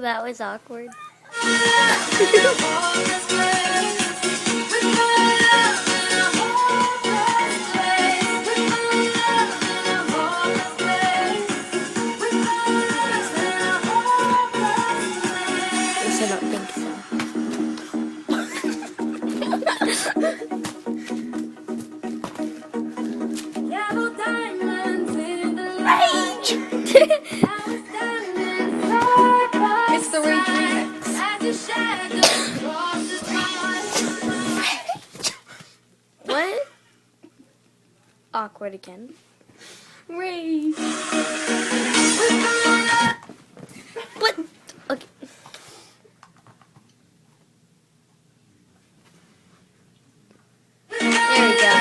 that was awkward. Yes, I don't think so. It's the Rage remix. What? Awkward again. Rage. What? Okay. There we go.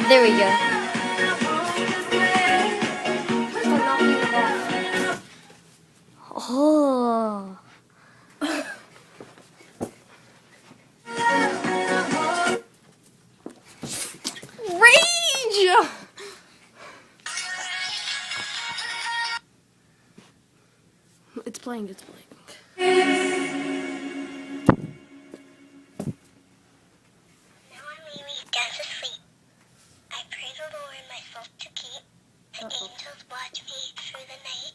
There we go. Oh. Rage! It's playing, it's playing. Now I'm Mimi, death asleep. I pray the Lord myself to keep. The angels watch me through the night.